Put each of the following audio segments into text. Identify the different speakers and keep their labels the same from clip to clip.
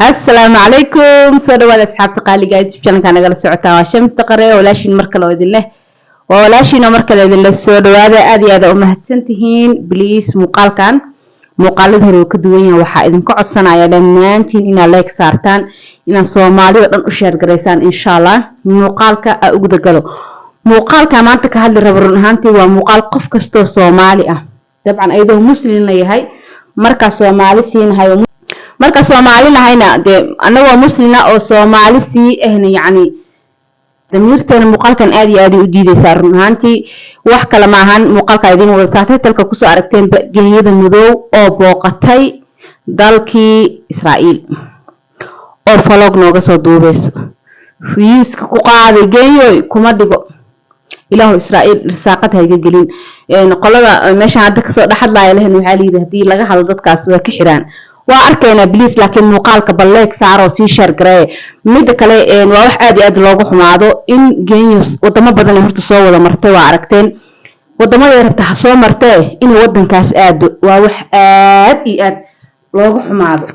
Speaker 1: السلام عليكم سوداء أصحاب تقالي قاعد تبشرن كان قال السعودة وشمس تقرأ ولاشين مركل ويد الله ولاشين مركل ويد الله سوداء هذا أمها سنتهين بليس مقال كان مقال ظهر كدوين وحائد كعص صناعة لمانتين إن لايك سارتان إن الصومالي ودن أشير قريسان إن شاء الله مقال كأقدر قالوا مقال كمان تكهل ربرن هانتي ومقال قف كستو صومالي طبعا أيضا مسلم لي هاي مركز صومالي سين هاي marka Soomaalina hayna de anaga muslina oo Soomaali si ahna yaani damirtan muuqaalkan aad iyo aad u diidaysa runtii wax kala ma ahan muuqaalka idin wada saatay talka ku soo aragteen geeyada madow oo booqatay dalkii Israa'iil oo falog nooga soo duubayso fiiska ku qaaday geeyo kuma dhigo ilaahu Israa'iil risaaqad hayga gelin qolada meesha hadda ka soo dhaxadlaaya lehna waxa la yiraahdaa laga hado dadkaas waa ka xiraan وأركينا بليس لكن مقالك بالليك سعره سيشر جراي ميدا كله واحد عادي أد لوجو حماده إن جينيوس وده ما بدنا نهرت صوّا ولا مرتوى عركتين وده ما يربط حصوّا مرتوى إن ودن كاس أد وواحد عادي لوجو حماده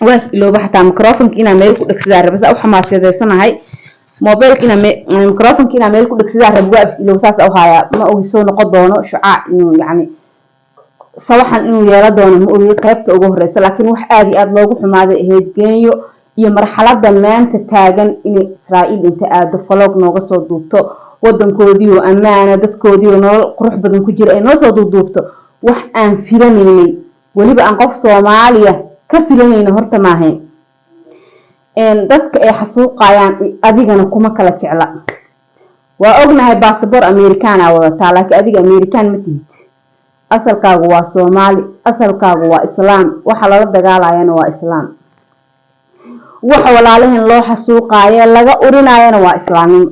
Speaker 1: واس لو بحث عن ميكروفون كنا ميلكو دكسدار بس أو حماس هذا السنة هاي موبايل كنا ميكروفون كنا ميلكو دكسدار بقى بس لو ساس أو هاي ما هو يسون قدونه شعاع إنه يعني صراحة إنه يردون مؤلي قيبت أجهرس لكن وح آدي أد لوجو حماده هيد جيو يمرحلة دمان تتاجن إن إسرائيل أنت أد فلوق نوقص دوبته ودن كوديو أمانة دت كوديو نور قروح بدن كجير أي نوصل دوبته وح أن فيلانيني ولي بقى نقف صومالية كفيلانيني هرت معهن إن دتك أي حسوق عيان أديجنا كوما كلا تعلق وأجنا هاي باسبور أمريكان أو تعلق أديج أمريكان متي asalkaagu waa Soomaali asalkaagu waa Islaam waxa la dagaalayana waa Islaam waxa walaalahin loo xasuuqayo laga urinayana waa Islaamnimo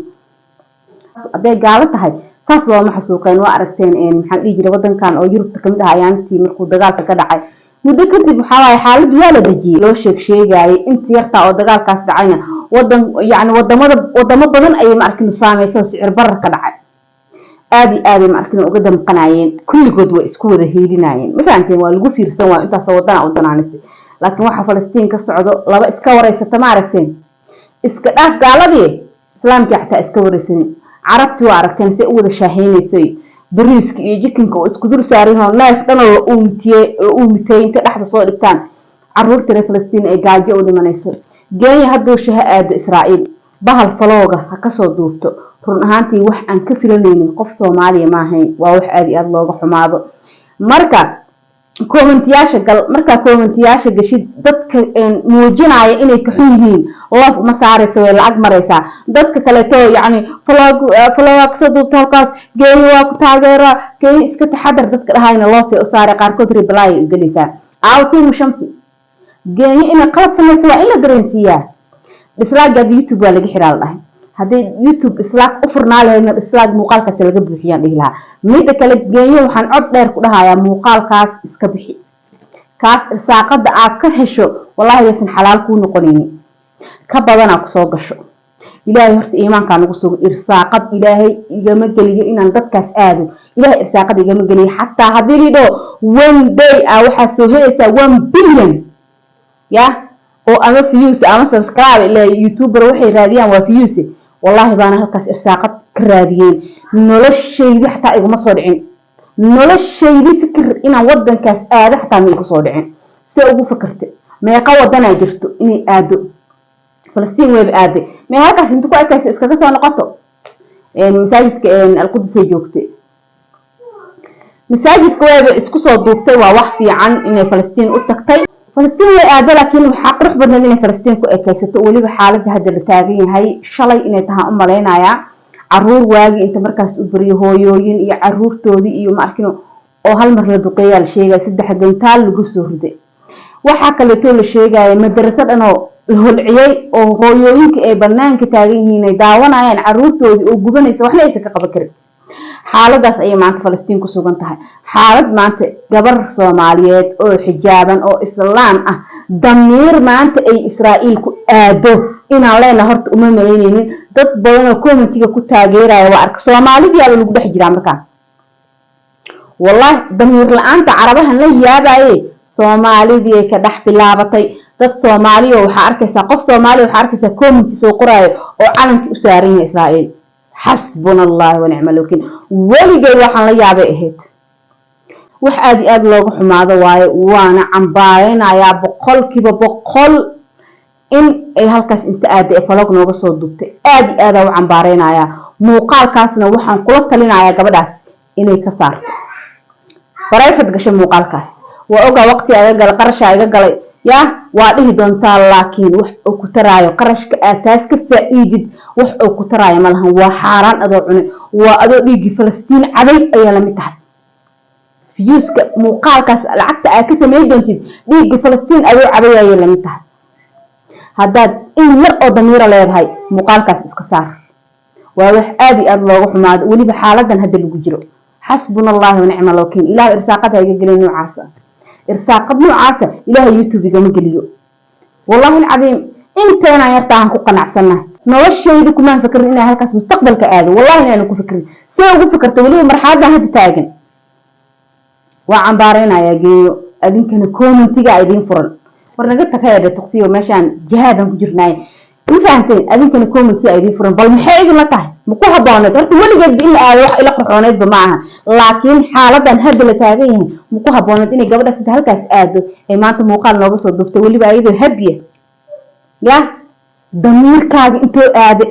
Speaker 1: aday gaalo tahay saas loo ma xasuuqeen waa aragteen maxaa dhigi jiray wadankan oo Yurubta kamid ah ayaantii markuu dagaalka ka dhacay muddo kadib waxa ay xaalad waa la dajiyay loo sheegay intii yarta oo dagaalkaas dhacayna wadan yaani wadamo badan ay ma arkin saameeyay sicir barar ka dhacay آدي معركنا وقدم قناعين كل قدوة إسكود هيليناين ما فهمتين والجو في رسوا أنت صوتنا أو ضنانتي لكن واحد فلسطين كالسعودة لا إسكورة ستماركتين إسكاف قالبي إسلام كحتى إسكورة سن عربتوا عرفتين سئود الشاهين يسوي بريسك يجيكنكو إسكودر ساريهم لا يفتنوا أمتين تحت صور التان عرورت فلسطين إيجاجي أولي من يسوي جاي هدو شهاد إسرائيل بهالفلوجة هكسر دوبتو run ahaantii wax aan ka filanaynin qof Soomaaliya ma ahayn waa wax aad iyo aad looga xumaado marka koomentiyaasha gashid dadka muujinaya inay ka xun yihiin laf ma saarayso way lacag maraysa dadka kale too yaani falaag soo duubta halkaas geeyo waa ku taageera geeyo iska taxadar dadka dhahayna loo fi u saaray qaar kood reply u galisa aawtii mushamsi geeyo in qalad samayso waa in la dareensiyaa islaaga YouTube waa laga xiraa dhahay هذا يوتيوب إسلاك أفرنا لهنا إسلاك مقال كاس اللي قبل فيها لها ميدا كله جايو وحن عد دير كلها يا مقال كاس إسكبحي كاس إساقة أكهشوا والله يسن حلال كونوا قليني كبضنا قصوق الشو إلهي هرت إيمان كانوا قصوق إرساقة إلهي يجمع جليه إن عندك كاس آدو إلهي إرساقة يجمع جليه حتى هذي دو 1 day أو حسوهي 1 billion يا أو أنا فيوس أنا سبسكرايب إلى يوتيوبر وحي راديان وفيوسي والله بانا هالكاس إرساقات كراديين نولش شيء حتى إيقو مصودعين نولش شيء فكر إنا ودن كاس آده حتى ميقو صودعين سيقو فكرت ما يقوى دانا جرتو إني آدو فلسطين ويب آدي ما هالكاس انتكو أكاس إسكاكاسو نقطو مساجد القدس يجوكتي مساجد كويب إسكو صودوكتي ووحفي عن إني فلسطين أتكتي فلسطين وآده لكن وحق روح بدنا إن فلسطين كأكيسته ولي بحالة هذا التاجين هاي شلي إن تها لنا يا عرور واجي أنت مركز أبري هويين يا عرور تودي يوم أركنه أو هالمرة دقيقة الشيء سد حقن تال الجسور ده وحق اللي تقول الشيء جاي مدرسة أنه العيال أو هويين كأبنان كتاجين هنا داونا يعني عرور تودي وجبنا يسوي إحنا يسكت قبل حالadaas ay maanta Falastiin ku sugan tahay xaalad maanta gabar Soomaaliyeed oo xijaaban oo Islaam ah damiir maanta ay Israa'iil ku aado inaan leena horta uma maleynaynin dad badan oo commentiga ku taageeraya waa arka Soomaaliya lagu dhex jiraa markaa wallahi damiir la'aanta carabahan la yaabaye Soomaalidii ka dhex bilaabatay dad Soomaaliya waxa arkaysa qof Soomaaliya waxa arkaysa comment soo qoraayo oo calanka u saaran Israa'iil xasbunallahu wa ni'mal wakiil waligay waxaan la yaabay ahayd wax aad looga xumaado waaye waana cambaaraynayaa boqolkiiba boqol in ay halkaas inta aad ay falog nooga soo dubtay aad u cambaaraynayaa muuqaalkaasna waxaan kula talinayaa gabadhaas inay ka saarto barayfad gashay muuqaalkaas waa ogaa waqti ay galay qarash ay galay ya waa dhihi doontaa laakiin wax uu ku taraayo qarashka aataas ka faa'iidid wax uu ku taraayo malahan waa xaraan adoo cunay waa adoo dhigi Falastiin caday ayaa la mid tahay fiyuuska muuqaalkaas lacagta aad ka sameey doontid dhigi Falastiin adoo caday ayaa la mid tahay haddaad in yar oo damiir leedahay muuqaalkaas iska saar waa wax aad looga xumaado waliba xaaladan hadda lagu jiro xasbunallahu wa ni'mal wakiil ilaahay irsaaqada ay gelin noocaas irsaaqad noocaas ilaahay YouTube igama geliyo wallahi alcadiim inteena yartaan ku qanacsanahay noloshayda kuma fikirin inaan halkaas mustaqbalka aado wallahi inaan ku fikirin si ugu fikirto waliba marxaladda hadda taagan waa cambaaraynaaya geeyo adinkana commentiga idin furan warnaga takayada taqsiyo meeshan jihaadan ku jirnay infaanteen adinkana commentiga idin furan bal maxay idin la tahay ma ku habooneed horta waligeed in aad wax ila qorxooneed ma aha laakiin xaaladan hadda la taagan yahay ma ku habooneed inay gabadha sida halkaas aado ee maanta muuqaal nooga soo dubtay waliba ayadoo habiye ya damiirkaaga intoo aade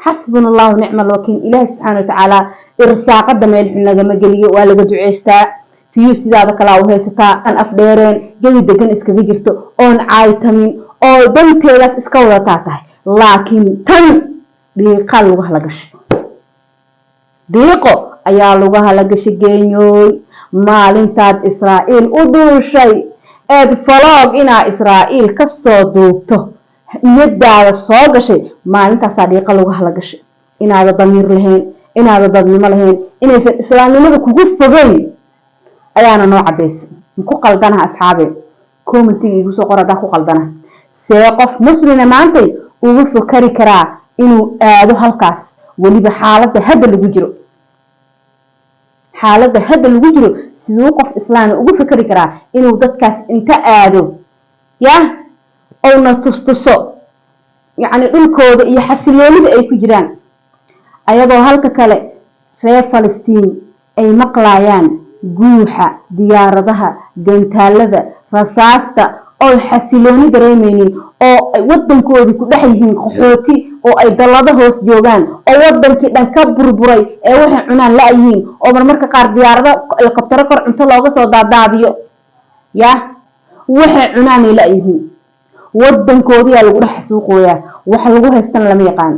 Speaker 1: xasbunallahu wa ni'mal wakiil ilaahi subhanahu wa ta'ala irsaaqada meel xun laga magaliyo waa laga duceystaa fiyo sidaada kala u haysataa an afdheereen jawi degan iskaga jirto oon caaytamin oo danteedaas iska wadataa tahay laakiin tan dhiiqa lagu hala gashay dhiiqo ayaa lagu hala gashay geenyooy maalintaad Israa'iil u duushay eed falog inaa Israa'iil ka soo duubto niyadaada soo gashay maalintaas dhiiqa lagu hala gashay inaada damiir lahayn inaada dadnimo lahayn inaysan islaamnimada kugu fogeyn ayaana noo cadeys ku qaldanaha asxaabe commentiga igu soo qorada ku qaldana see qof muslima maantay ugu fikari karaa inuu aado halkaas waliba xaaladda hadda lagu jiro sidoo qof islaam ugu fikari karaa inuu dadkaas inta aado ya oo na tustuso yani dhulkooda iyo xasiloonida ay ku jiraan ayadoo halka kale reer Falastiin ay maqlaayaan guuxa diyaaradaha gantaalada rasaasta oo xasilooni dareemaynin oo wadankooda ku dhex yihiin qaxooti oo ay dalada hoos joogaan oo wadankii dhan ka burburay ee waxay cunaan la yihiin oo marmarka qaar diyaarada helicopter kor inta looga soo daadaadiyo ya waxay cunaan la yihiin wadankoodii lagu dhex suuqooyaa waxa lagu haystan lama yaqaan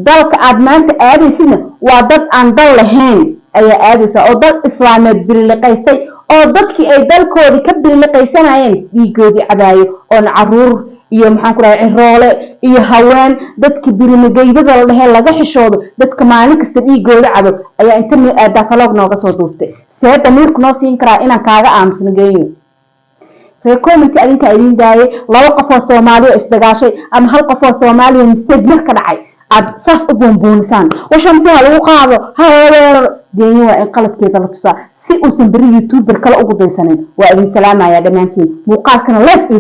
Speaker 1: dalka aad maanta aadaysidna waa dad aan dal lahayn ayaa aadaysa oo dad islaameed biliqaystay oo dadkii ay dalkoodii ka biliqaysanayeen dhiigoodii cadaayo oo caruur iyo maxaan ku raacay roole iyo haween dadkii birimagaydada la dhahay laga xishoodo dadka maalin kasta dhiigooda cado ayaa inta aada falog nooga soo duubtay see damiirku noo siin karaa inaan kaaga aamusno geeyo reekoomenti adinka idin daayay laba qof oo Soomaaliya isdagaashay ama hal qof oo Soomaaliya mistake ka dhacay aad saas u boonboonsan washamsi lagu qaado haweer geeyo waa in qalabkeeda la tusaa si uusan bari YouTuber kala ugu daysanin waa idin salaamaya dhamaantiin muuqaalkana like